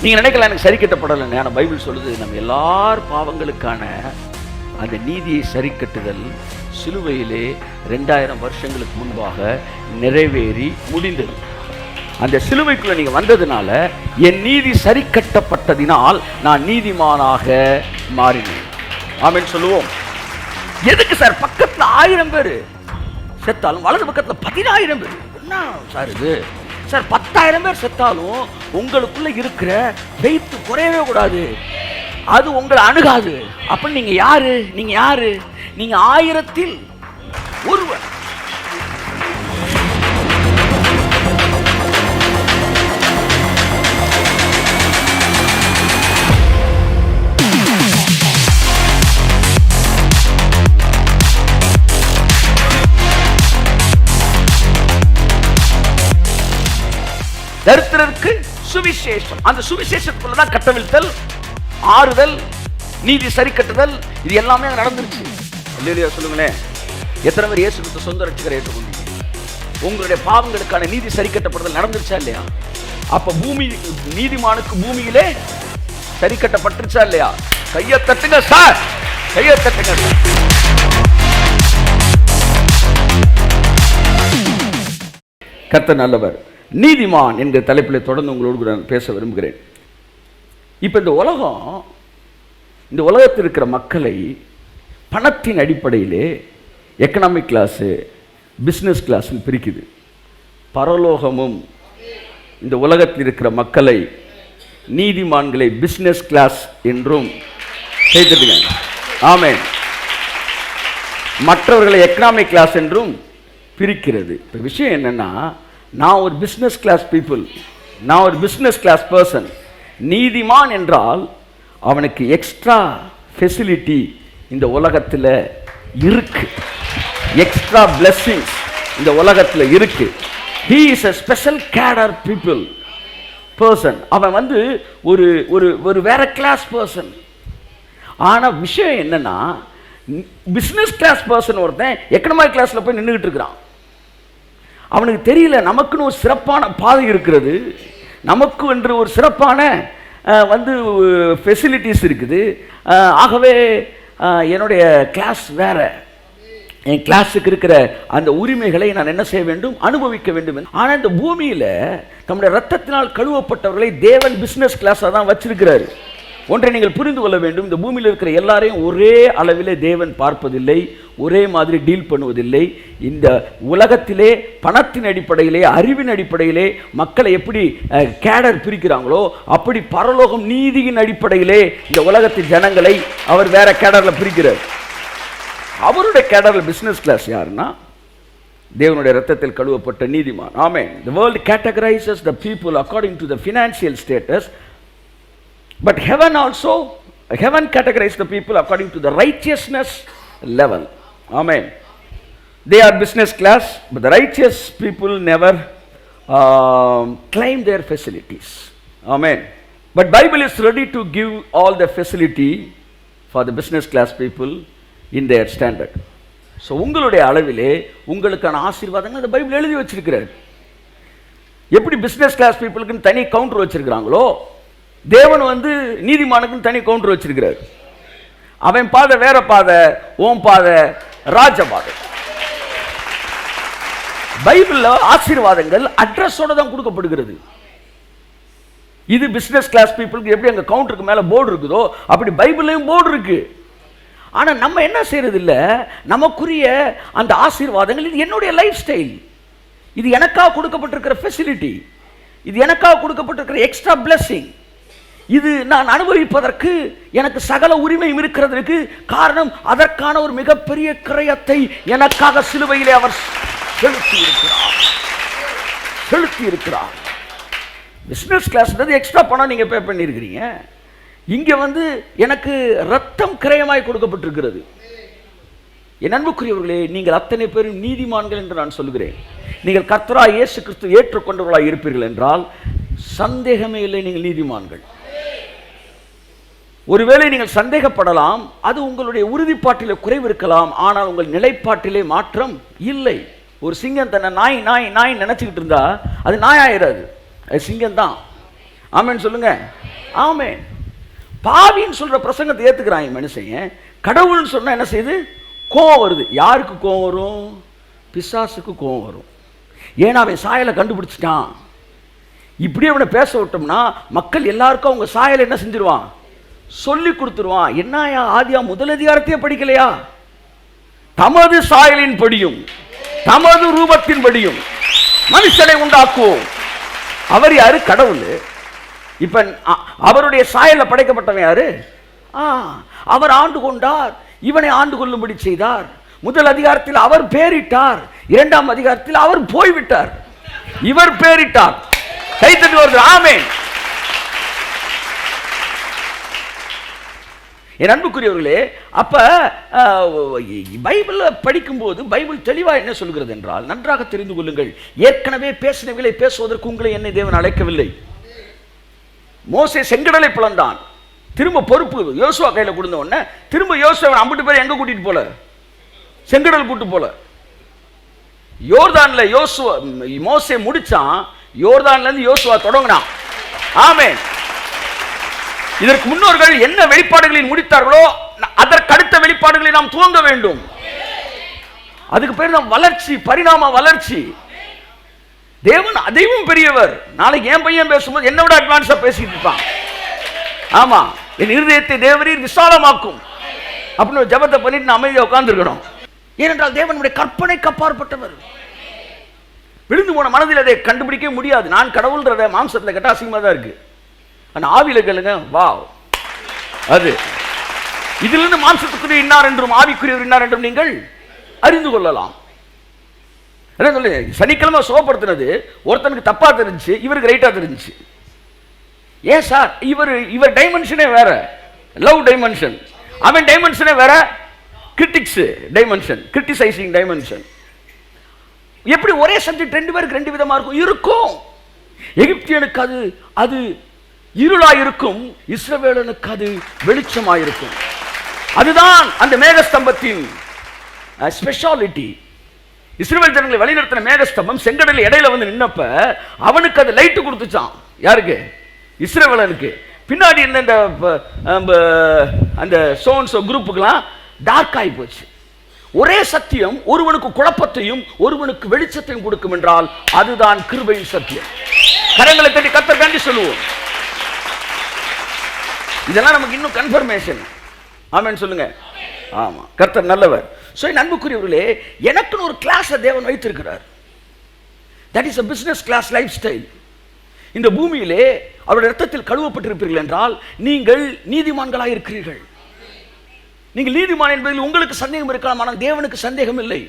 நீங்க நினைக்கலாம் எனக்கு சரி கட்டப்படலை. ஆனால் பைபிள் சொல்லுது நம்ம எல்லார் பாவங்களுக்கான அந்த நீதியை சரி கட்டுதல் சிலுவையிலே 2000 வருஷங்களுக்கு முன்பாக நிறைவேறி முடிந்தது. அந்த சிலுவைக்குள்ள நீங்க வந்ததுனால என் நீதி சரி கட்டப்பட்டதினால் நான் நீதிமானாக மாறினேன். ஆமென் சொல்லுவோம். எதுக்கு சார் பக்கத்துல 1000 பேர் செத்தாலும் வலது பக்கத்துல 10000 பேர்? என்ன சார் இது சார்? 10,000 பேர் செத்தாலும் உங்களுக்குள்ள இருக்கிற ஃபெய்த் குறையவே கூடாது, அது உங்களை அணுகாது. அப்ப நீங்க யாரு? நீங்க யாரு? நீங்க 1000-ல் ஒருவர். தரித்திரருக்கு சுவிசேஷம். அந்த சுவிசேஷத்துக்குள்ளதான் கட்டவிழ்த்தல், ஆறுதல், நீதி சரி கட்டுதல், இது எல்லாமே நடந்துருச்சு. இல்லையா சொல்லுங்களேன். எத்தனை பேர் இயேசு கிறிஸ்து சொந்த ரட்சகரை ஏற்றுக்கொண்டீங்க? உங்களுடைய பாவங்களுக்கான நீதி சரி கட்டப்படுதல் நடந்துருச்சா இல்லையா? அப்ப பூமி நீதிமானுக்கு பூமியிலே சரி கட்டப்பட்டுருச்சா இல்லையா? கையை தட்டுங்க சார், கையை தட்டுங்க சார். கர்த்தர் நல்லவர். நீதிமான் என்கிற தலைப்பில் தொடர்ந்து உங்களோடு நான் பேச விரும்புகிறேன். இப்போ இந்த உலகத்தில் இருக்கிற மக்களை பணத்தின் அடிப்படையிலே எக்கனாமிக் கிளாஸு, பிஸ்னஸ் கிளாஸ்ன்னு பிரிக்குது. பரலோகமும் இந்த உலகத்தில் இருக்கிற மக்களை, நீதிமான்களை பிஸ்னஸ் கிளாஸ் என்றும் செய்துடுங்க. ஆமென். மற்றவர்களை எக்கனாமிக் கிளாஸ் என்றும் பிரிக்கிறது. இப்போ விஷயம் என்னன்னா, நான் ஒரு பிஸ்னஸ் கிளாஸ் பீப்புள், நான் ஒரு பிஸ்னஸ் கிளாஸ் பர்சன். நீதிமான் என்றால் அவனுக்கு எக்ஸ்ட்ரா ஃபெசிலிட்டி இந்த உலகத்தில் இருக்கு, எக்ஸ்ட்ரா பிளெஸிங்ஸ் இந்த உலகத்தில் இருக்கு. He is a special cadre people person. அவன் வந்து ஒரு ஒரு ஒரு வேற கிளாஸ் பர்சன். ஆனால் விஷயம் என்னன்னா, பிஸ்னஸ் கிளாஸ் பர்சன் ஒருத்தன் எக்கனாமிக் கிளாஸில் போய் நின்றுக்கிட்டு இருக்கிறான். அவனுக்கு தெரியல நமக்குன்னு ஒரு சிறப்பான பாதை இருக்கிறது, நமக்கு என்று ஒரு சிறப்பான வந்து ஃபெசிலிட்டிஸ் இருக்குது. ஆகவே என்னுடைய கிளாஸ் வேற, என் கிளாஸுக்கு இருக்கிற அந்த உரிமைகளை நான் என்ன செய்ய வேண்டும்? அனுபவிக்க வேண்டும். ஆனால் இந்த பூமியில் நம்முடைய ரத்தத்தினால் கழுவப்பட்டவர்களை தேவன் பிஸ்னஸ் கிளாஸாக தான் வச்சிருக்கிறாரு. ஒன்றை நீங்கள் புரிந்து கொள்ள வேண்டும். இந்த பூமியில் இருக்கிற எல்லாரையும் ஒரே அளவிலே தேவன் பார்ப்பதில்லை, ஒரே மாதிரி டீல் பண்ணுவதில்லை. இந்த உலகத்திலே பணத்தின் அடிப்படையிலே, அறிவின் அடிப்படையிலே மக்களை எப்படி கேடர் பிரிக்கிறாங்களோ, அப்படி பரலோகம் நீதியின் அடிப்படையிலே இந்த உலகத்தின் ஜனங்களை அவர் வேற கேடரில் பிரிக்கிறார். அவருடைய கேடரில் பிஸ்னஸ் கிளாஸ் யாருன்னா தேவனுடைய ரத்தத்தில் கழுவப்பட்ட நீதிமான். ஆமென். The world categorizes the people according to the financial status, but heaven categorizes the people according to the righteousness level. Amen. They are business class, but the righteous people never claim their facilities. Amen. But Bible is ready to give all the facility for the business class people in their standard. So உங்களுடைய அளவிலே உங்களுக்கான ஆசீர்வாதங்கள் அந்த Bible எழுதி வச்சிருக்கிறார். எப்படி business class பீப்புளுக்கு தனி கவுண்டர் வச்சிருக்கிறாங்களோ, தேவன் வந்து நீதிமானுக்கு தனி கவுண்டர் வச்சிருக்கிறார். அவன் பாதை வேற பாதை, ஓம் பாதை ராஜ பாதை. பைபிள்ல ஆசீர்வாதங்கள் அட்ரஸோட தான் கொடுக்கப்படுகிறது. இது பிசினஸ் கிளாஸ் பீப்புளுக்கு எப்படி அங்க கவுண்டருக்கு மேல போர்டு இருக்குதோ, அப்படி பைபிள்லயும் போர்டு இருக்கு. ஆனா நம்ம என்ன செய்யறது இல்ல, நமக்குரிய அந்த ஆசீர்வாதங்கள் இது என்னுடைய லைஃப் ஸ்டைல், இது எனக்காக கொடுக்கப்பட்டிருக்கிற ஃபெசிலிட்டி, இது எனக்காக கொடுக்கப்பட்டிருக்கிற எக்ஸ்ட்ரா பிளெஸிங், இது நான் அனுபவிப்பதற்கு எனக்கு சகல உரிமையும் இருக்கிறதுக்கு காரணம் அதற்கான ஒரு மிகப்பெரிய கிரயத்தை எனக்காக சிலுவையிலே அவர் செலுத்தி இருக்கிறார். பிசினஸ் கிளாஸ்ன்றது எக்ஸ்ட்ரா பணம் நீங்க பே பண்ணியிருக்கிறீங்க. இங்க வந்து எனக்கு ரத்தம் கிரயமாய் கொடுக்கப்பட்டிருக்கிறது. என் அன்புக்குரியவர்களே, நீங்கள் அத்தனை பேரும் நீதிமான்கள் என்று நான் சொல்கிறேன். நீங்கள் கர்த்தராகிய இயேசு கிறிஸ்து ஏற்றுக்கொண்டவர்களாய் இருப்பீர்கள் என்றால் சந்தேகமே இல்லை, நீங்கள் நீதிமான்கள். ஒருவேளை நீங்கள் சந்தேகப்படலாம், அது உங்களுடைய உறுதிப்பாட்டிலே குறைவு இருக்கலாம், ஆனால் உங்கள் நிலைப்பாட்டிலே மாற்றம் இல்லை. ஒரு சிங்கம் தன்னை நாய் நாய் நாய் நினைச்சுக்கிட்டு இருந்தா அது நாய் ஆயிராது, அது சிங்கம் தான். ஆமென் சொல்லுங்க. ஆமென். பாவின்னு சொல்ற பிரசங்கத்தை ஏத்துக்கிறாங்க மனுஷன். கடவுள்னு சொன்னா என்ன செய்யுது? கோவம் வருது. யாருக்கு கோவம் வரும்? பிசாசுக்கு கோவம் வரும். ஏன்னா அவன் சாயலை கண்டுபிடிச்சிட்டான். இப்படியே அவனை பேச விட்டோம்னா மக்கள் எல்லாருக்கும் அவங்க சாயலை என்ன செஞ்சிருவான்? சொல்லி கொடுத்துருவான். என்னையா ஆதியா முதல் அதிகாரத்தையே படிக்கலையா? தமது சாயலின் படியும் தமது ரூபத்தின் படியும் மனுஷனை உண்டாக்குவோம். அவர் யாரு? கடவுள். இப்ப அவருடைய சாயல படைக்கப்பட்டவன் யாரு? அவர் ஆண்டு கொண்டார், இவனை ஆண்டு கொள்ளும்படி செய்தார். முதல் அதிகாரத்தில் அவர் பேரிட்டார், இரண்டாம் அதிகாரத்தில் அவர் போய்விட்டார், இவர் பேரிட்டார். கைத்தட்டி வருது. ஆமென். என் அன்புக்குரியவர்களே, அப்ப பைபிள படிக்கும்போது பைபிள் தெளிவா என்ன சொல்கிறது என்றால், நன்றாக தெரிந்து கொள்ளுங்கள், ஏற்கனவே பேசினவில்லை பேசுவதற்கு உங்களை என்னை தேவன் அழைக்கவில்லை. மோசே செங்கடலை பிளந்தான், திரும்ப பொறுப்பு யோசுவா கையில கொடுத்த உடனே திரும்ப யோசுவா 50 பேர் எங்க கூட்டிட்டு போல? செங்கடல் கூட்டு போல. யோர்தான்ல யோசுவா மோசே முடிச்சான், யோர்தான்ல இருந்து யோசுவா தொடங்கினான். ஆமென். இதற்கு முன்னோர்கள் என்ன வெளிப்பாடுகளில் முடித்தார்களோ அதற்கு அடுத்த வெளிப்பாடுகளை நாம் துவங்க வேண்டும். அதுக்கு பேர் தான் வளர்ச்சி, பரிணாம வளர்ச்சி. தேவன் அதையும் பெரியவர். நாளைக்கு என் பையன் பேசும்போது என்னோட அட்வான்ஸா பேசிட்டு இருப்பான். ஆமா, என் இருதயத்தை தேவரீர் விசாலமாக்கும் அப்படின்னு ஜபத்தை பண்ணிட்டு நான் அமைதியாக உட்கார்ந்து இருக்கணும். ஏனென்றால் தேவனுடைய கற்பனைக்கு அப்பாற்பட்டவர். விழுந்து போன மனதில் அதை கண்டுபிடிக்க முடியாது. நான் கடவுள்ன்றத மாம்சத்தில் கேட்டால் அசிங்கமாக தான் இருக்கு. ஆனால் ஆவியில் கேளுங்க, வா, அது இதிலிருந்து மாம்சத்துக்குரிய இன்னார் என்றும் ஆவிக்குரியவர் இன்னார் என்றும் நீங்கள் அறிந்து கொள்ளலாம். என்ன சொல்லு, சனிக்கிழமை சுகப்படுத்தினது ஒருத்தனுக்கு தப்பா தெரிஞ்சு, இவருக்கு ரைட்டா தெரிஞ்சு. ஏன் சார்? இவர் டைமென்ஷனே வேற, லவ் டைமென்ஷன். அவன் டைமென்ஷனே வேற, கிரிட்டிக்ஸ் டைமென்ஷன், கிரிட்டிசைசிங் டைமென்ஷன். எப்படி ஒரே சப்ஜெக்ட் ரெண்டு பேருக்கு ரெண்டு விதமா இருக்கும்? எகிப்தியனுக்கு அது இருளாயிருக்கும், இஸ்ரவேலனுக்கு அது வெளிச்சமாயிருக்கும். அதுதான் அந்த மேகஸ்தம்பத்தின் ஸ்பெஷாலிட்டி. இஸ்ரவேல் ஜனங்களை வழிநடத்தின மேகஸ்தம்பம் செங்கடல் இடையில வந்து நின்னப்ப அவனுக்கு அது லைட் கொடுத்துச்சான். யாருக்கு? இஸ்ரவேலனுக்கு. பின்னாடி இருந்த அந்த சோன்சோ குரூப்புக்கெல்லாம் டார்க் ஆகி போச்சு. ஒரே சத்தியம் ஒருவனுக்கு குழப்பத்தையும் ஒருவனுக்கு வெளிச்சத்தையும் கொடுக்கும் என்றால் அதுதான் கிருபையின் சத்தியம். கரங்களை தட்டி கர்த்தர் நன்றி சொல்லுவோம். இதெல்லாம் நமக்கு இன்னும் கன்ஃபர்மேஷன். ஆமென் சொல்லுங்க. ஆமா, கர்த்தர் நல்லவர். சோ அன்புக்குரியவர்களே, எனக்குன்னு ஒரு கிளாஸை தேவன் வைத்திருக்கிறார். That is a business class lifestyle. இந்த பூமியிலே அவருடைய இரத்தத்தில் கழுவப்பட்டிருப்பீர்கள் என்றால் நீங்கள் நீதிமான்களாக இருக்கிறீர்கள். நீங்கள் நீதிமான் என்பதில் உங்களுக்கு சந்தேகம் இருக்கலாம், ஆனால் தேவனுக்கு சந்தேகம் இல்லை.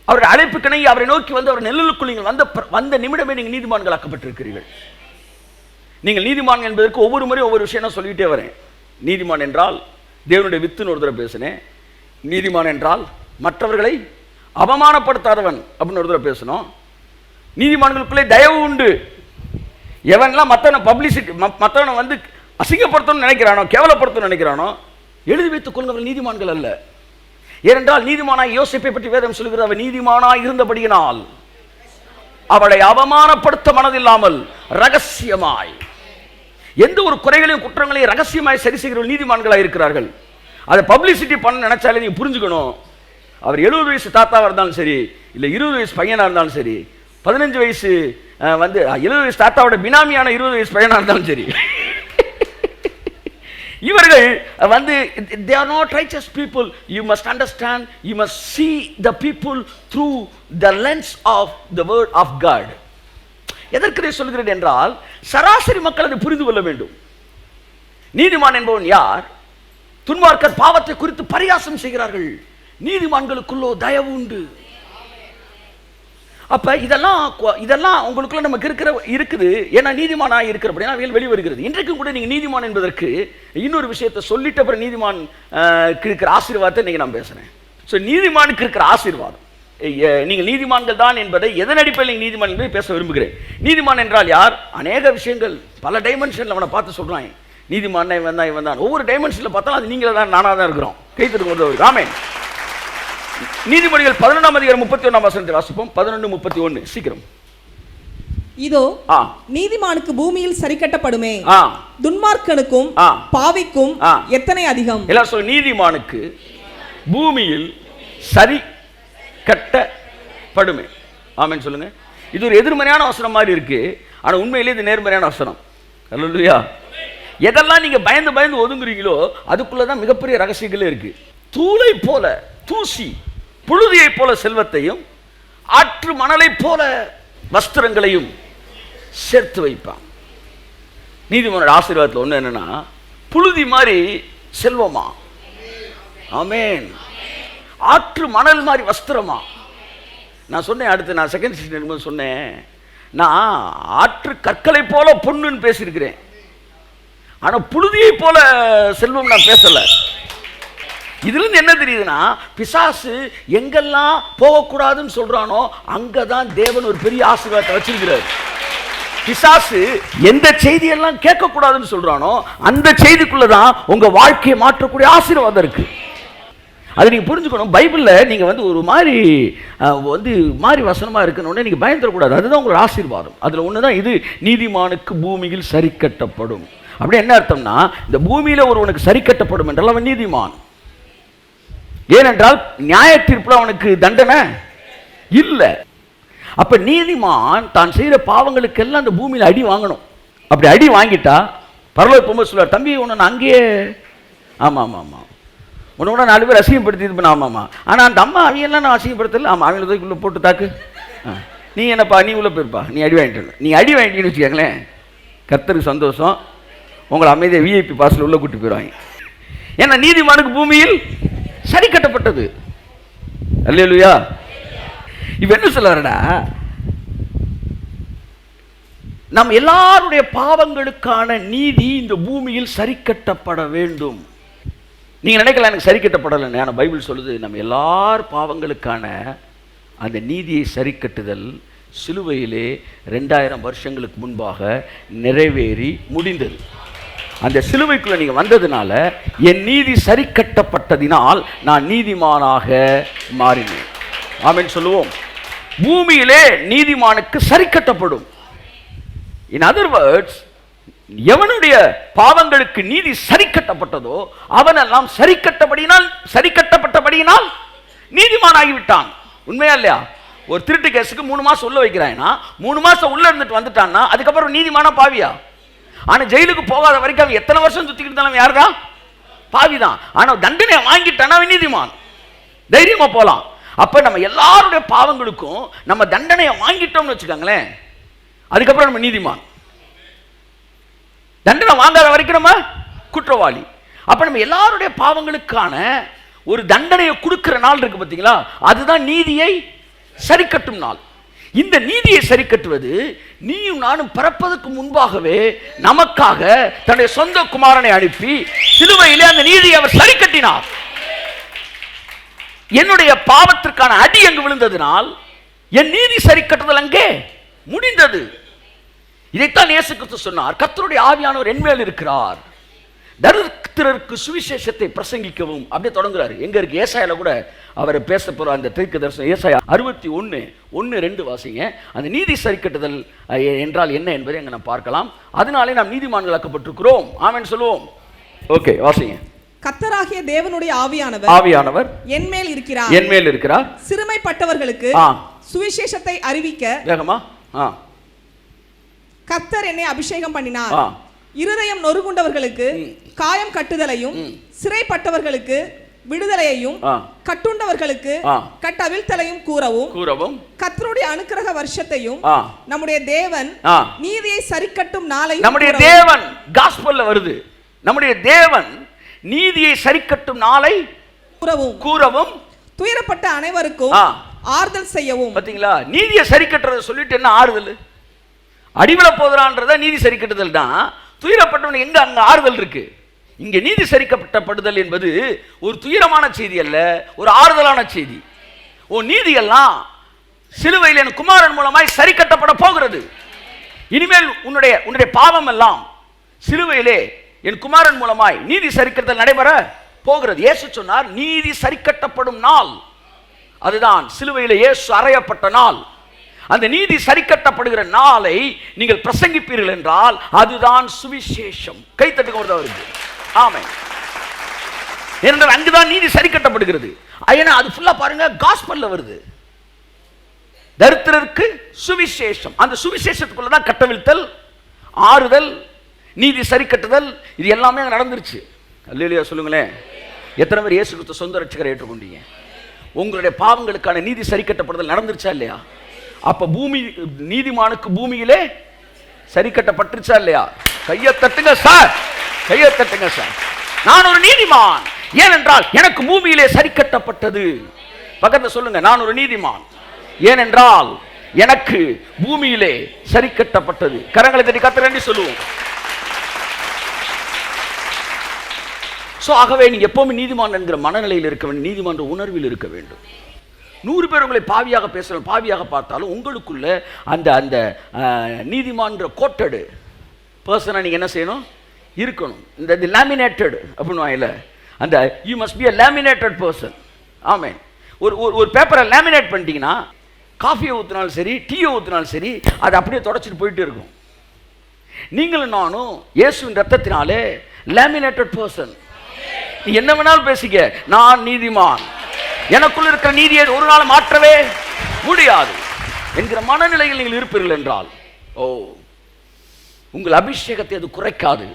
அவருடைய அழைப்புக்கிணை அவரை நோக்கி வந்து அவர் நெல்லுக்குள் நீங்கள் வந்த நிமிடமே நீங்கள் நீதிமான்களாக்கப்பட்டிருக்கிறீர்கள். நீங்கள் நீதிமான் என்பதற்கு ஒவ்வொரு முறையும் ஒவ்வொரு விஷயம் நான் சொல்லிட்டே வரேன். நீதிமான் என்றால் தேவனுடைய வித்துன்னு ஒரு தடவை பேசினேன். நீதிமான் என்றால் மற்றவர்களை அவமானப்படுத்தாதவன் அப்படின்னு ஒரு தடவை பேசணும். நீதிமான்களுக்குள்ளே தயவு உண்டு. எவன்லாம் மற்றவனை பப்ளிசிட்டி, மற்றவனை வந்து அசிங்கப்படுத்தணும்னு நினைக்கிறானோ, கேவலப்படுத்தணும்னு நினைக்கிறானோ, எழுதி வைத்துக் கொள்ளுங்கள், நீதிமான்கள் அல்ல. ஏனென்றால் நீதிமானாய் யோசேப்பை பற்றி வேதம் சொல்கிறது, அவன் நீதிமானாய் இருந்தபடியினால் அவளை அவமானப்படுத்த மனதில்லாமல் ரகசியமாய் எந்த ஒரு குறைகளையும் குற்றங்களையும் ரகசியமாய் சரி செய்கிற நீதிமான்களாக இருக்கிறார்கள். அதை பப்ளிசிட்டி பண்ண நினைச்சாலே நீங்க புரிஞ்சுக்கணும். அவர் 70 வயசு தாத்தாவாக இருந்தாலும் சரி, இல்லை 20 வயசு பையனாக இருந்தாலும் சரி, 15 வயசு வந்து 70 வயசு தாத்தாவோட பினாமியான 20 வயசு பையனாக இருந்தாலும் சரி, இவர்கள் வந்து they are not righteous people. You must understand, you must see the people through the lens of the word of God. எதற்கு சொல்கிறேன் என்றால் சராசரி மக்கள் அதை புரிந்து கொள்ள வேண்டும். நீதிமான் என்பவன் யார்? துன்மார்க்கர் பாவத்தை குறித்து பரியாசம் செய்கிறார்கள், நீதிமான்களுக்குள்ளோ தயவு உண்டு. அப்ப இதெல்லாம் உங்களுக்குள்ள நமக்கு இருக்குது. ஏன்னா நீதிமானாக இருக்கிறபடினா வெளி வருகிறது. இன்றைக்கும் கூட நீங்க நீதிமான் என்பதற்கு இன்னொரு விஷயத்தை சொல்லிட்ட அப்புறம் நீதிமான் இருக்கிற ஆசீர்வாதத்தை இன்னைக்கு நான் பேசுறேன். ஸோ நீதிமானுக்கு இருக்கிற ஆசீர்வாதம், நீங்கள் நீதிமான்கள் தான் என்பதை எதன் அடிப்படையில் நீங்கள் நீதிமான் என்பதை பேச விரும்புகிறேன். நீதிமான் என்றால் யார்? அநேக விஷயங்கள் பல டைமென்ஷன்ல அவனை பார்த்து சொல்றான். நீதிமான் இவன் தான். ஒவ்வொரு டைமென்ஷன்ல பார்த்தாலும் அது நீங்களே தான், நானாக தான் இருக்கிறோம். கைத்தெடுக்கும். ஆமென். நீதிமொழிகள் 11ஆம் அதிகாரம் 31ஆம் வசனத்தை வாசிப்போம். 11:31 சீக்கிரம். இதோ நீதிமானுக்கு பூமியில் சரி கட்டப்படுமே, துன்மார்க்கனுக்கும் பாவிக்கும் எத்தனை அதிகம். எல்லாம் சொல்ல, நீதிமானுக்கு பூமியில் சரி கட்டப்படுமே. ஆமென் சொல்லுங்க. இது ஒரு எதிர்மறையான வசனம் மாதிரி இருக்கு, ஆனா உண்மையிலே இது நேர்மறையான வசனம். அல்லேலூயா. எதெல்லாம் நீங்க பயந்து பயந்து ஒதுங்குறீங்களோ அதுக்குள்ளதான் மிகப்பெரிய ரகசியங்களே இருக்கு. தூளை போல, தூசி புழுதியை போல செல்வத்தையும் ஆற்று மணலை போல வஸ்திரங்களையும் சேர்த்து வைப்பான். நீதிமன்ற ஆசீர்வாதத்தில் ஒன்று என்னன்னா, புழுதி மாதிரி செல்வமா, ஆமென், ஆற்று மணல் மாதிரி வஸ்திரமா. நான் சொன்னேன், அடுத்து நான் செகண்ட் சீசன் இருக்கும்போது சொன்னேன், நான் ஆற்று கற்களை போல பொண்ணுன்னு பேசியிருக்கிறேன், ஆனால் புழுதியை போல செல்வம் நான் பேசலை. இதுலேருந்து என்ன தெரியுதுன்னா, பிசாசு எங்கெல்லாம் போகக்கூடாதுன்னு சொல்றானோ அங்கதான் தேவன் ஒரு பெரிய ஆசீர்வாதத்தை வச்சிருக்கிறார். பிசாசு எந்த செய்தியெல்லாம் கேட்கக்கூடாதுன்னு சொல்றானோ அந்த செய்திக்குள்ளதான் உங்க வாழ்க்கையை மாற்றக்கூடிய ஆசீர்வாதம் இருக்கு. அதை நீங்க புரிஞ்சுக்கணும். பைபிள்ல நீங்க ஒரு மாதிரி வசனமா இருக்கணும்னு நீங்க பயந்துடக்கூடாது. அதுதான் உங்களோட ஆசீர்வாதம். அதுல ஒண்ணுதான் இது, நீதிமானுக்கு பூமியில் சரி கட்டப்படும். அப்படி என்ன அர்த்தம்னா, இந்த பூமியில ஒருவனுக்கு சரி கட்டப்படும் என்றால் அவன் நீதிமான். ஏனென்றால் நியாய தீர்ப்புல அவனுக்கு தண்டனை இல்லை. அப்ப நீதிமான் தான் செய்யற பாவங்களுக்கெல்லாம் அந்த பூமியில அடி வாங்கணும். அப்படி அடி வாங்கிட்டா பரலோக போகும்போது சொல்லுவார், தம்பி உன்னை நான் அங்கேயே, ஆமா ஆமா ஆமா உன்னை கூட 4 பேர் அசிங்கப்படுத்தி இது பண்ண, ஆமாம்மா, ஆனால் அந்த அம்மா அவையெல்லாம் நான் அசிங்கப்படுத்தல, ஆமாம் அவங்கள தூக்கிக்குள்ளே போட்டு தாக்கு, நீ என்னப்பா நீ உள்ளே போயிருப்பா, நீ அடி வாங்கிட்டு, நீ அடி வாங்கிட்டீங்கன்னு வச்சுக்கோங்களேன், கர்த்தருக்கு சந்தோஷம், உங்களை அமைதியாக விஐபி பாஸில் உள்ளே கூட்டி போயிடுவாங்க. ஏன்னா நீதிமானுக்கு பூமியில் சரி கட்டப்பட்டது. அல்லேலூயா. இப்போ என்ன சொல்றாருடா, நம் எல்லாருடைய பாவங்களுக்கான நீதி இந்த பூமியில் சரி கட்டப்பட வேண்டும். நீங்க நினைக்கலாம் எனக்கு சரி கட்டப்படலைன்னு, ஆனால் பைபிள் சொல்லுது நம்ம எல்லார் பாவங்களுக்கான அந்த நீதியை சரி கட்டுதல் சிலுவையிலே 2000 வருஷங்களுக்கு முன்பாக நிறைவேறி முடிந்தது. அந்த சிலுவைக்குள்ள நீங்க வந்ததுனால என் நீதி சரி கட்டப்பட்டதினால் நான் நீதிமானாக மாறினேன். ஆமென் சொல்லுவோம். பூமியிலே நீதிமானுக்கு சரி கட்டப்படும். இன் அதர் வேர்ட்ஸ், எவனுடைய பாவங்களுக்கு நீதி சரி கட்டப்பட்டதோ அவனெல்லாம் சரி கட்டப்பட்டபடியினால் நீதிமான் ஆகிவிட்டான். உண்மையா இல்லையா? ஒரு திருட்டு கேஸுக்கு 3 மாசம் உள்ள வைக்கிறான்னா 3 மாசம் உள்ள இருந்துட்டு வந்துட்டான்னா அதுக்கப்புறம் நீதிமானா பாவியா? ஆனா ஜெயிலுக்கு போகாத வரைக்கும் அவன் எத்தனை வருஷம் சுத்திக்கிட்டு இருந்தாலும் யாருதான்? பாவிதான். ஆனா தண்டனை வாங்கிட்டானா அவன் நீதிமான், தைரியமா போலாம். அப்ப நம்ம எல்லாருடைய பாவங்களுக்கும் நம்ம தண்டனையை வாங்கிட்டோம்னு வச்சுக்கோங்களேன், அதுக்கப்புறம் நம்ம நீதிமான். தண்டனை வாங்காத வரைக்கும் நம்ம குற்றவாளி. அப்ப நம்ம எல்லாருடைய பாவங்களுக்கான ஒரு தண்டனையை கொடுக்கிற நாள் இருக்கு பார்த்தீங்களா, அதுதான் நீதியை சரி கட்டும் நாள். இந்த நீதியை சரி கட்டுவது நீயும் நானும் பிறப்பதற்கு முன்பாகவே நமக்காக தன்னுடைய சொந்த குமாரனை அனுப்பி சிலுவையிலே அந்த நீதியை அவர் சரி கட்டினார். என்னுடைய பாவத்திற்கான அடி அங்கு விழுந்ததினால் என் நீதி சரி கட்டுதல் அங்கே முடிந்தது. இதைத்தான் இயேசு கிறிஸ்து சொன்னார், கர்த்தருடைய ஆவியானவர் என்மேல் இருக்கிறார், தரித்திரருக்கு சுவிசேஷத்தை பிரசங்கிக்கவும். அப்படியே தொடங்குறாரு. எங்க இருக்கு? ஏசாயால கூட அவர் பேச போற அந்த தீர்க்கதரிசனம் ஏசாயா 61:1-2 வாசிங்க. அந்த நீதி சரி கட்டுதல் என்றால் என்ன என்பதை அங்க நாம் பார்க்கலாம். அதனாலே நாம் நீதிமான்களாக்கப்பட்டிருக்கிறோம். ஆமென் சொல்லுவோம். ஓகே, வாசிங்க. கர்த்தராகிய தேவனுடைய ஆவியானவர் என்மேல் இருக்கிறார், சிறுமைப்பட்டவர்களுக்கு சுவிசேஷத்தை அறிவிக்க வேகமா கர்த்தர் என்னை அபிஷேகம் பண்ணினார், இருதயம் நொறுங்குண்டவர்களுக்கு காயம் கட்டுதலையும், சிறைப்பட்டவர்களுக்கு விடுதலையையும், கட்டுண்டவர்களுக்கு கட்டவிழ்த்தலையும் கூறவும், கர்த்தருடைய அனுக்கிரக வருஷத்தையும், நம்முடைய தேவன் நீதியை சரிக்கட்டும் நாளை. நம்முடைய தேவன் காஸ்பல்ல வருது, நம்முடைய தேவன் நீதியை சரிக்கட்டும் நாளை கூறவும், துயரப்பட்ட அனைவருக்கும் ஆறுதல் செய்யவும். பாத்தீங்களா? நீதியை சரி கட்டுறத சொல்லிட்டு என்ன ஆறுதல்? அடிவில போதுறான்றத நீதி சரி கட்டுதல் தான். துயரப்பட்டவனுக்கு எங்க அங்க ஆறுதல் இருக்கு? இங்க நீதி சரிக்கப்படுதல் என்பது ஒரு துயரமான செய்தி அல்ல, ஒரு ஆறுதலான செய்தி. நீதி எல்லாம் சிலுவையில் என் குமாரன் மூலமாய் சரி கட்டப்பட போகிறது. இனிமேல் உன்னுடைய பாவம் எல்லாம் சிலுவையிலே என் குமாரன் மூலமாய் நீதி சரிக்கட்டல் நடைபெற போகிறது. இயேசு சொன்னார், நீதி சரிக்கட்டப்படும் நாள் அதுதான் சிலுவையிலே இயேசு அறையப்பட்ட நாள். அந்த நீதி சரிக்கட்டப்படுகிற நாளை நீங்கள் பிரசங்கிப்பீர்கள் என்றால் அதுதான் சுவிசேஷம். கைத்தட்டுங்க ஒருத்தவருக்கு. ஆமென். ஏனென்றால் அங்குதான் நீதி சரிக்கட்டப்படுகிறது. ஏன்னா அது ஃபுல்லா பாருங்க காஸ்பல்ல வருது. தரித்திரருக்கு சுவிசேஷம். அந்த சுவிசேஷத்துக்குள்ள தான் கட்டவிழ்த்தல், ஆறுதல், நீதி சரி கட்டுதல், இது எல்லாமே அங்க நடந்துருச்சு. அல்லேலூயா சொல்லுங்களேன். எத்தனை பேர் இயேசு கிறிஸ்து சொந்த ரட்சகரை ஏற்றுக்கொண்டீங்க? உங்களுடைய பாவங்களுக்கான நீதி சரி கட்டப்படுதல் நடந்துருச்சா இல்லையா? அப்ப பூமி நீதிமானுக்கு பூமியிலே சரி கட்டப்பட்டுருச்சா இல்லையா? கையை தட்டுங்க சார், கையை தட்டுங்க சார். நான் ஒரு நீதிமான், ஏனென்றால் எனக்கு பூமியிலே சரி கட்டப்பட்டது. பக்கத்துல சொல்லுங்க, நான் ஒரு நீதிமான் ஏனென்றால் எனக்கு பூமியிலே சரி கட்டப்பட்டது. கரங்களை தட்டி கர்த்தருக்கு நன்றி சொல்லுவோம். ஆகவே நீங்க எப்பவுமே நீதிமான் என்கிற மனநிலையில் இருக்க வேண்டும், நீதிமன்ற உணர்வில் இருக்க வேண்டும். 100 பேர் உங்களை பாவியாக பேசலாம், பாவியாக பார்த்தாலும் உங்களுக்குள்ள அந்த அந்த நீதிமன்ற கோட்டடு பர்சனை நீங்க என்ன செய்யணும்? இருக்கணும். இந்த லேமினேட்டட் அப்படின்னு அந்த you must be a laminated person. ஆமென். ஒரு பேப்பரை லேமினேட் பண்ணிட்டீங்கன்னா காஃபியை ஊற்றினாலும் சரி, டீயை ஊற்றினாலும் சரி, அது அப்படியே தொடச்சிட்டு போயிட்டு இருக்கும். நீங்களும் நானும் இயேசுவின் ரத்தத்தினாலே லேமினேட்டட் பர்சன். நீ என்ன வேணாலும் பேசிக்க, நான் நீதிமான், எனக்குள் இருக்கிற நீதியை ஒரு நாள் மாற்றவே முடியாது என்கிற மனநிலையில் நீங்கள் இருப்பீர்கள் என்றால், உங்கள் அபிஷேகத்தை அது குறைக்காது,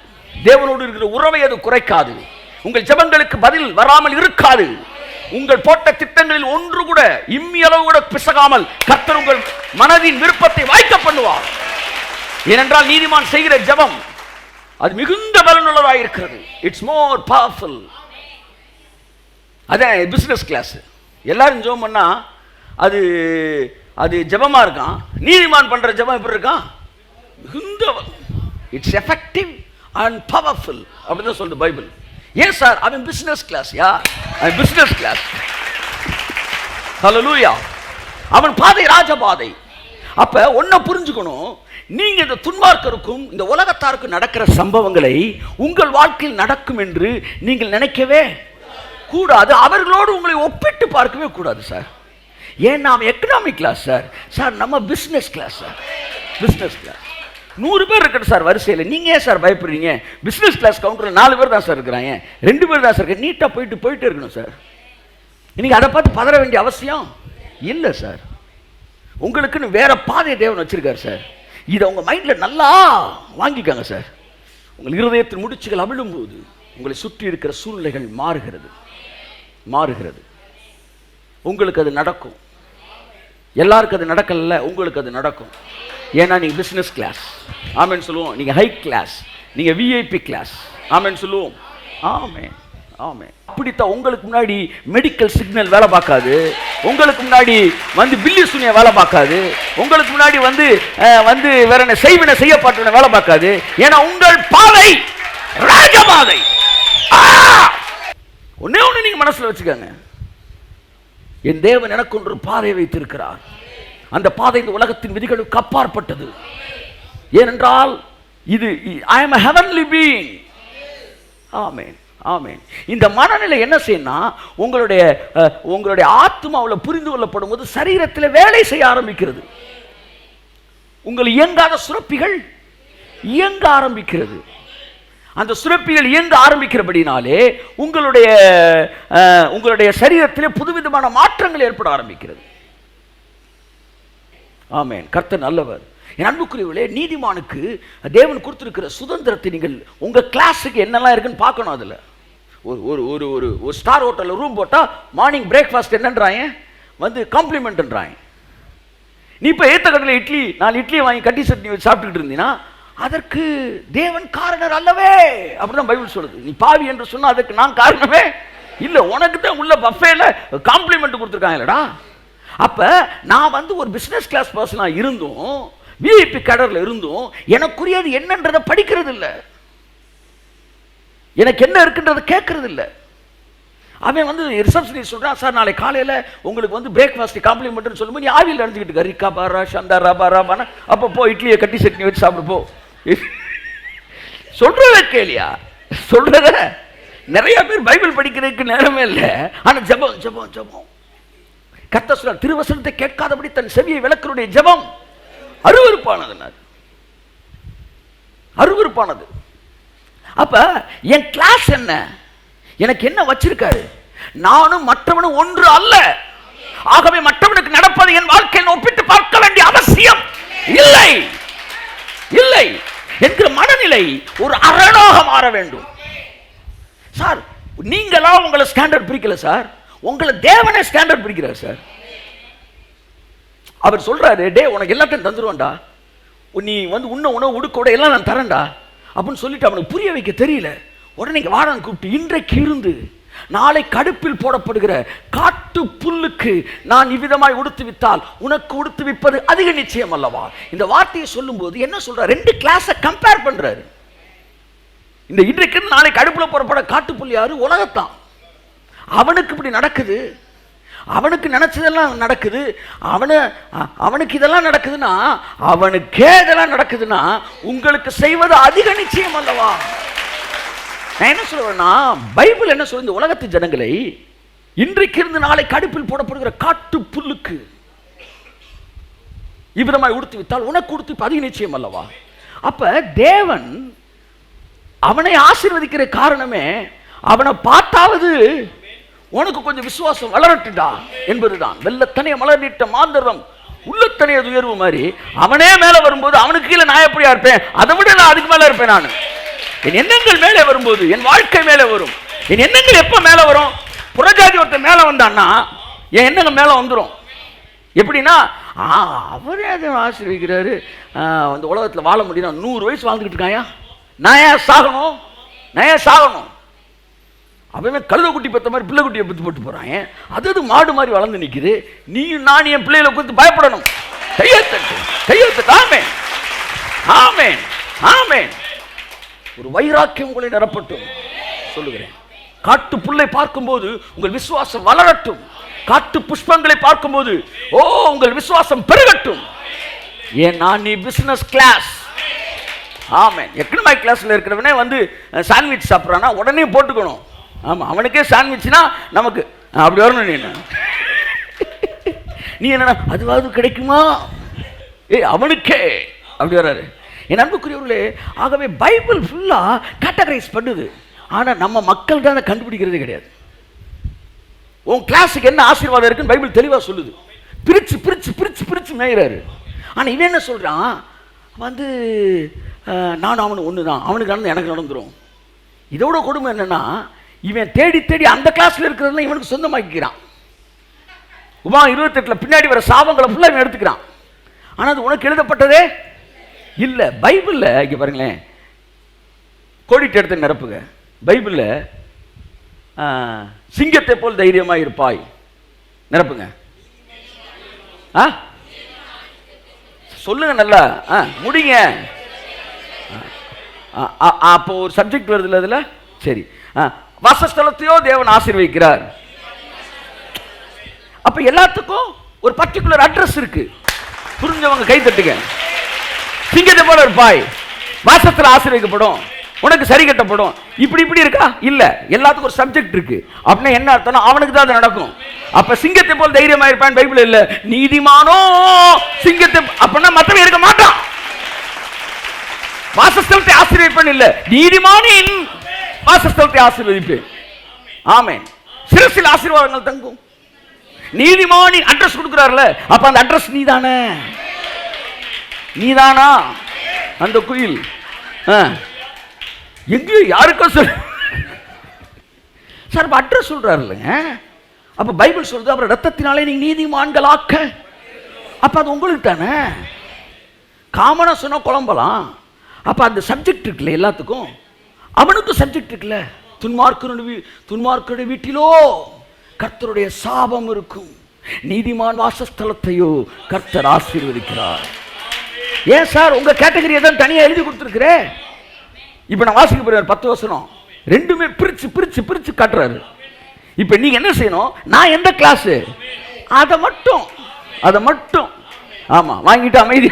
தேவனோடு இருக்கிற உறவை அது குறைக்காது, உங்கள் ஜெபங்களுக்கு பதில் வராமல் இருக்காது, உங்கள் போட்ட திட்டங்களில் ஒன்று கூட இம்மி அளவு கூட பிசகாமல் கர்த்தர் உங்கள் மனதின் விருப்பத்தை வாய்க்க பண்ணுவார். ஏனென்றால் நீதிமான் செய்கிற ஜெபம் அது மிகுந்த பலனுள்ளதாக இருக்கிறது. It's more powerful. அதான் பிசினஸ் கிளாஸ். எல்லாரும் ஜெபம் பண்ணா அது அது ஜெபமா இருக்கான். நீதிமான் பண்ற ஜெபம் எப்படி இருக்கான்? மிகுந்த, இட்ஸ் எஃபெக்டிவ் அண்ட் பவர்ஃபுல் அப்படிதான் சொல்லுது பைபிள். ஏன் சார்? அவன் பிசினஸ் கிளாஸ். யா, அவன் பிசினஸ் கிளாஸ். ஹல்லேலூயா. அவன் பாதை ராஜபாதை. அப்ப ஒன்ன புரிஞ்சுக்கணும், நீங்க இந்த துன்மார்க்கருக்கும் இந்த உலகத்தாருக்கும் நடக்கிற சம்பவங்களை உங்கள் வாழ்க்கையில் நடக்கும் என்று நீங்கள் நினைக்கவே கூடாது. அவர்களோடு உங்களை ஒப்பிட்டு பார்க்கவே கூடாது சார். ஏன் நாம் எக்கனாமிக் கிளாஸ் சார். சார் நம்ம business class sir. Business class 100 பேர் இருக்கட்டும் சார் வரிசையில். நீங்க ஏன் சார் பயப்படுறீங்க? பிசினஸ் கிளாஸ் கவுண்டரில் 4 பேர் தான் சார் இருக்கிறாங்க, 2 பேர் தான் சார். நீட்டாக போயிட்டு இருக்கணும் சார். நீங்க அதை பார்த்து பதற வேண்டிய அவசியம் இல்லை சார். உங்களுக்குன்னு வேற பாதையை தேவன் வச்சிருக்காரு சார். இதை உங்க மைண்ட்ல நல்லா வாங்கிக்காங்க சார். உங்கள் இருதயத்தின் முடிச்சுகள் அவிழும் போது உங்களை சுற்றி இருக்கிற சூழ்நிலைகள் மாறுகிறது. உங்களுக்கு அது நடக்கும். எல்லாருக்கும் அது நடக்கல, உங்களுக்கு அது நடக்கும். ஏன்னா நீங்க பிசினஸ் கிளாஸ். ஆமென் சொல்லுவோம். நீங்க ஹை கிளாஸ், நீங்க விஐபி கிளாஸ். ஆமென் சொல்லுவோம். ஆமென், ஆமென். அப்படித்தான் உங்களுக்கு முன்னாடி மெடிக்கல் சிக்னல் வேலை பார்க்காது, உங்களுக்கு முன்னாடி வந்து பில்லி சுனிய வேலை பார்க்காது, உங்களுக்கு முன்னாடி வந்து வேற என்ன செய்வினை செய்யப்பட்ட வேலை பார்க்காது. ஏன்னா உங்கள் பாதை ராஜபாதை. ஒன்னே ஒண்ணு நீங்க மனசுல வச்சுக்கோங்க, என் தேவன் எனக்கு ஒன்று பாதை வைத்திருக்கிறார். அந்த பாதை இந்த உலகத்தின் விதிகளுக்கு அப்பாற்பட்டது. ஏனென்றால் இது I am a heavenly being. ஆமென், ஆமென். இந்த மனநிலை என்ன செய்யணும்? உங்களுடைய ஆத்மாவில் புரிந்து கொள்ளப்படும் போது சரீரத்தில் வேலை செய்ய ஆரம்பிக்கிறது. உங்கள் இயங்காத சுரப்பிகள் இயங்க ஆரம்பிக்கிறது. அந்த சுரப்பிகள் இயங்க ஆரம்பிக்கிறபடினாலே உங்களுடைய சரீரத்திலே புதுவிதமான மாற்றங்கள் ஏற்பட ஆரம்பிக்கிறது. ஆமென். கர்த்தர் நல்லவர். என் அன்புக்குரியவர்களே, நீதிமானுக்கு தேவன் கொடுத்திருக்கிற சுதந்திரத்தை நீங்கள் உங்க கிளாஸுக்கு என்னெல்லாம் இருக்குன்னு பார்க்கணும். அதுல ஒரு ஸ்டார் ஹோட்டலில் ரூம் போட்டா மார்னிங் பிரேக்ஃபாஸ்ட் என்னன்றாங்க, வந்து காம்ப்ளிமெண்ட்ன்றாங்க. நீ இப்போ ஏத்த கடையில் இட்லி 4 இட்லியை வாங்கி கட்டி சட்னி வச்சு சாப்பிட்டுக்கிட்டு இருந்தீங்கன்னா அதற்கு தேவன் காரணர் அல்லவே அப்படிதான் பைபிள் சொல்லுது. நீ பாவி என்று சொன்னா அதுக்கு நான் காரணமே இல்லை. உனக்கு தான் உள்ள பஃபேல காம்ப்ளிமெண்ட் கொடுத்துருக்காங்க இல்லடா. அப்ப நான் ஒரு பிசினஸ் கிளாஸ் பர்சனா இருந்தும் விஐபி கடர்ல இருந்தும் எனக்குரியது என்னன்றதை படிக்கிறது இல்லை, எனக்கு என்ன இருக்குன்றதை கேட்கறது இல்லை. அவன் ரிசப்ஷனிஸ்ட் சொல்றான், சார் நாளை காலையில உங்களுக்கு பிரேக்ஃபாஸ்ட் காம்ப்ளிமெண்ட்னு சொல்லும்போது நீ ஆவியில் நடந்துக்கிட்டு ரிக்கா பாரா சந்தா ரபா ரபானா அப்போ போ இட்லியை கட்டி சட்னி வச்சு சாப்பிடு போ. சொல்றத கேளியா? சொல்றத நிறைய பேர் பைபிள் படிக்கிறதுக்கு நேரமே இல்லை. ஆனா ஜெபம் ஜெபம் ஜெபம். கர்த்தர் சொல்றார், திருவசனத்தை கேட்காதபடி தன் செவியை விளக்குடைய ஜெபம் அருவருப்பானது. அருவருப்பானது. அப்ப என் கிளாஸ் என்ன, எனக்கு என்ன வச்சிருக்காரு? நானும் மற்றவனும் ஒன்று அல்ல. ஆகவே மற்றவனுக்கு நடப்பதை என் வாழ்க்கையில் ஒப்பிட்டு பார்க்க வேண்டிய அவசியம் இல்லை இல்லை என்கிற மனநிலை ஒரு அரணாக மாற வேண்டும். சார், நீங்களா உங்களை ஸ்டாண்டர்ட் பிரிக்கல சார், உங்களை தேவனே ஸ்டாண்டர்ட் பிரிக்கிறார் சார். அவர் சொல்றாரு, டே உனக்கு எல்லாத்தையும் தந்துருவான்டா, நீ வந்து உன்ன உணவு உடுக்கோட எல்லாம் நான் தரேன்டா அப்படின்னு சொல்லிட்டு அவனுக்கு புரிய வைக்க தெரியல. உடனே இங்க வாடான்னு கூப்பிட்டு, இன்றைக்கு இருந்து நாளை கடுப்பில் போடப்படுகிற காட்டு புல்லுக்கு நான் இவ்விதமாய் உடுத்து வித்தால் உனக்கு உடுத்து விப்பது அதிக நிச்சயம் அல்லவா? இந்த வார்த்தையை சொல்லும் போது என்ன சொல்றாரு? ரெண்டு கிளாஸை கம்பேர் பண்றாரு. இந்த இன்றைக்கு நாளை கடுப்புல போடப்பட காட்டு புல் யாரு? உலகத்தான். அவனுக்கு இப்படி நடக்குது, அவனுக்கு நினைச்சதெல்லாம் நடக்குது, அவனுக்கு இதெல்லாம் நடக்குதுன்னா, அவனுக்கே இதெல்லாம் நடக்குதுன்னா உங்களுக்கு செய்வது அதிக நிச்சயம் அல்லவா? நான் என்ன சொல்றேன்னா, பைபிள் என்ன சொல்ற, இந்த உலகத்து ஜனங்களை இன்றைக்கு இருந்து நாளை கடுப்பில் போடப்படுகிற காட்டு புல்லுக்கு இவ்விதமாய் உடுத்து வித்தால் உனக்கு உடுத்து அதிக நிச்சயம் அல்லவா? அப்ப தேவன் அவனை ஆசீர்வதிக்கிற காரணமே, அவனை பார்த்தாவது உனக்கு கொஞ்சம் விசுவாசம் வளரட்டுடா என்பதுதான். வெள்ளத்தனைய மலர் நீட்ட மாந்தரம் உள்ளத்தனைய உயர்வு மாதிரி அவனே மேல வரும்போது அவனுக்கு கீழே நான் எப்படியா இருப்பேன்? அதை விட நான் அதுக்கு மேல இருப்பேன். நான் என் எண்ணங்கள் மேலே வரும்போது என் வாழ்க்கை மேலே வரும். என் எண்ணங்கள் எப்ப மேல வரும்? புறஜாதி ஒருத்தர் மேல வந்தான்னா என் எண்ணங்கள் மேல வந்துடும். எப்படின்னா, அவரே அதை ஆசீர்வதிக்கிறாரு, அந்த உலகத்தில் வாழ முடியும், 100 வயசு வாழ்ந்துக்கிட்டு இருக்காயா, நான் ஏன் சாகணும்? நான் ஏன் சாகணும்? அவன் கழுத குட்டி பெற்ற மாதிரி பிள்ளை குட்டியை பெற்று போட்டு போறான். அது மாடு மாதிரி வளர்ந்து நிற்குது. நீயும் நான் என் பிள்ளைகளை குறித்து பயப்படணும்? கையெழுத்து கையெழுத்து. ஆமென் ஆமென் ஆமென். ஒரு வைராக்கியம் உங்களை நிரப்பட்டும் சொல்லுகிறேன். காட்டு புல்லை பார்க்கும்போது உங்கள் விசுவாசம் வளரட்டும். காட்டு புஷ்பங்களை பார்க்கும்போது உங்கள் விசுவாசம் பெருகட்டும். ஏன்னா நீ பிசினஸ் கிளாஸ். ஆமென். எக்கனாமிக் கிளாஸ்ல இருக்கிறவனே வந்து சாண்ட்விச் சாப்பிட்றானா உடனே போட்டுக்கணும். ஆமா, அவனுக்கே சாண்ட்விச்னா நமக்கு அப்படி வரணும். நீ என்ன அதுவாது கிடைக்குமா? அவனுக்கே அப்படி வராரு. என் அன்புக்குரியவர்களே, ஆகவே பைபிள் ஃபுல்லா கேட்டகரைஸ் பண்ணுது. ஆனா நம்ம மக்கள் தான் கண்டுபிடிக்கிறதே கிடையாது. உன் கிளாஸுக்கு என்ன ஆசீர்வாதம் இருக்குன்னு பைபிள் தெளிவா சொல்லுது. பிரிச்சு பிரிச்சு பிரிச்சு பிரிச்சு மேயிறாரு. ஆனா இவன் என்ன சொல்றான்? வந்து நான் அவனு ஒண்ணுதான், அவனுக்கு நடந்து எனக்கு நடந்துரும். இதோட கொடுமை என்னன்னா, இவன் தேடி தேடி அந்த கிளாஸ்ல இருக்கிறதெல்லாம் இவனுக்கு சொந்தமாக்கிக்கிறான். உமா 28 பின்னாடி வர சாபங்களை ஃபுல்லா இவன் எடுத்துக்கிறான். ஆனா அது உனக்கு எழுதப்பட்டதே இல்ல. பைபிள்ல இங்க பாருங்களேன், கோடிட்டு எடுத்து நிரப்புங்க. பைபிள்ல சிங்கத்தை போல் தைரியமாக இருப்பாய் நிரப்புங்க. சொல்லுங்க நல்லா, முடிங்க. அப்போ ஒரு சப்ஜெக்ட் வருதுல்ல அதுல. சரி, வாசஸ்தலத்தையோ தேவன் ஆசீர்வதிக்கிறார். அப்ப எல்லாத்துக்கும் ஒரு பர்டிகுலர் அட்ரஸ் இருக்கு. புரிஞ்சவங்க கை தட்டுங்க. சிங்கத்தை போல இருப்பாய், வாசஸ்தலம் ஆசீர்வதிக்கப்படும், உனக்கு சரி கட்டப்படும். இப்படி இப்படி இருக்கா? இல்ல, எல்லாத்துக்கும் ஒரு சப்ஜெக்ட் இருக்கு. அப்படின்னா என்ன அர்த்தம்? அவனுக்கு தான் அது நடக்கும். அப்ப சிங்கத்தை போல் தைரியமா இருப்பான் பைபிள் இல்ல. நீதிமானோ சிங்கத்தை, அப்படின்னா மத்தவன் இருக்க மாட்டான். வாசஸ்தலத்தை ஆசீர்வதிப்பேன் இல்ல, நீதிமானின் வாசஸ்தலத்தை ஆசீர்வதிப்பேன். ஆமென். சிரசில் ஆசீர்வாதங்கள் தங்கும். நீதிமானின் அட்ரஸ் கொடுக்கிறார்ல, அப்ப அந்த அட்ரஸ் நீதானே? நீதானா அந்த குயில்? எங்கேயோ யாருக்கும் சொல் சார், அட்ரஸ் சொல்றாரு இல்லைங்க. அப்ப பைபிள் சொல்றது அப்புறம் ரத்தத்தினாலே நீங்க நீதிமான்கள் ஆக்க. அப்ப அது உங்களுக்கு தானே. காமனா சொன்னா குழம்பலாம். அப்ப அந்த சப்ஜெக்ட் இருக்குல்ல எல்லாத்துக்கும், அவனுக்கும் சப்ஜெக்ட் இருக்குல்ல. துன்மார்க்கருடைய வீட்டிலோ கர்த்தருடைய சாபம் இருக்கும், நீதிமான் வாசஸ்தலத்தையோ கர்த்தர் ஆசீர்வதிக்கிறார். ஏன் சார் உங்க கேட்டகரியை தான் தனியா எழுதி கொடுத்துருக்கிறேன். இப்ப நான் வாசிக்க போறேன் 10 வசனம், ரெண்டுமே பிரிச்சு பிரிச்சு பிரிச்சு காட்டுறாரு. இப்ப நீங்க என்ன செய்யணும்? நான் எந்த கிளாஸ் அதை மட்டும் ஆமா வாங்கிட்டு அமைதி.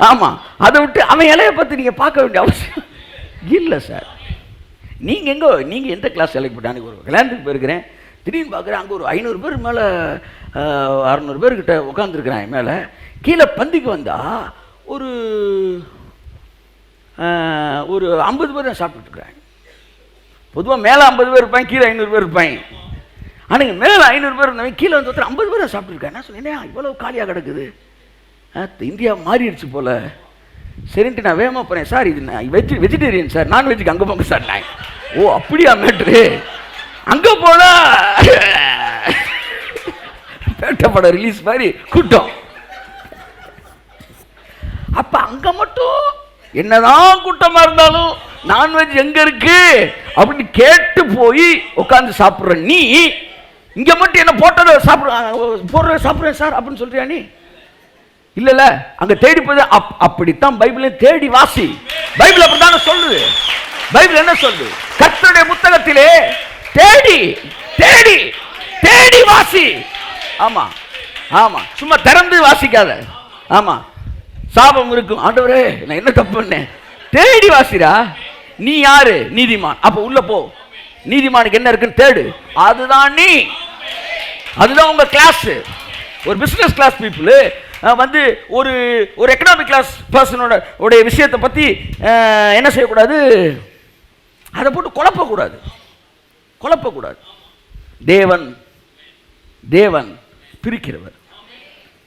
ஆமா, அதை விட்டு அவன் இலைய பத்தி நீங்க பார்க்க வேண்டிய அவசியம் இல்ல சார். நீங்க எந்த கிளாஸ் இலைக்கு போட்டு? ஒரு கல்யாணத்துக்கு போயிருக்கிறேன், திடீர்னு பார்க்குறேன் அங்கே ஒரு 500 பேர் மேலே 600 பேர்கிட்ட உட்காந்துருக்குறேன் என் மேலே. கீழே பந்திக்கு வந்தால் ஒரு 50 பேர் நான் சாப்பிட்டுருக்குறேன். பொதுவாக மேலே 50 பேர் இருப்பாங்க, கீழே 500 பேர் இருப்பாங்க. ஆனால் மேலே 500 பேர் இருந்தவங்க கீழே வந்து ஒருத்தர் 50 பேர் சாப்பிட்டுருக்கேன். என்ன சொன்னேன், இவ்வளோ காலியாக கிடக்குது, இந்தியா மாறிடுச்சு போல். சரின்ட்டு நான் வேகமாக போகிறேன். சார் இது நான் வெஜிடேரியன் சார், நான்வெஜ்ஜுக்கு அங்கே போங்க சார். நான் ஓ அப்படியா மேட்ரு, அங்கே போனால் பேட்ட படம் ரிலீஸ் மாதிரி கூட்டம். அப்போ அங்கே மட்டும் என்னதான் கூட்டமாக இருந்தாலும் நான்வெஜ் எங்கே இருக்கு அப்படின்னு கேட்டு போய் உட்காந்து சாப்பிட்ற நீ, இங்கே மட்டும் என்ன போட்டதை சாப்பிட்றேன் சார் அப்படின்னு சொல்றியா நீ? இல்லைல்ல, அங்கே தேடி போய் அப்படித்தான் பைபிளையும் தேடி வாசி. பைபிள் அப்படித்தானே சொல்லுது. பைபிள் என்ன சொல்லுது? கர்த்தருடைய புத்தகத்திலே தேடி தேடி தேடி வாசி. ஆமா ஆமா, சும்மா திறந்து வாசிக்காத. ஆமா, சாபம் இருக்கும். ஆண்டவரே நான் என்ன தப்பு பண்ணேன், தேடி வாசிடா. நீ யாரு? நீதிமான். அப்ப உள்ள போ, நீதிமானுக்கு என்ன இருக்குன்னு தேடு. அதுதான் நீ, அதுதான் உங்க கிளாஸ். ஒரு பிசினஸ் கிளாஸ் பீப்புள் வந்து ஒரு ஒரு எக்கனாமிக் கிளாஸ் பர்சனோட உடைய விஷயத்தை பற்றி என்ன செய்யக்கூடாது, அதை போட்டு குழப்பக்கூடாது. தேவன் தேவன் பிரிக்கிறவர்,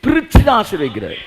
பிரித்து தான் ஆசீர்வதிக்கிறார்.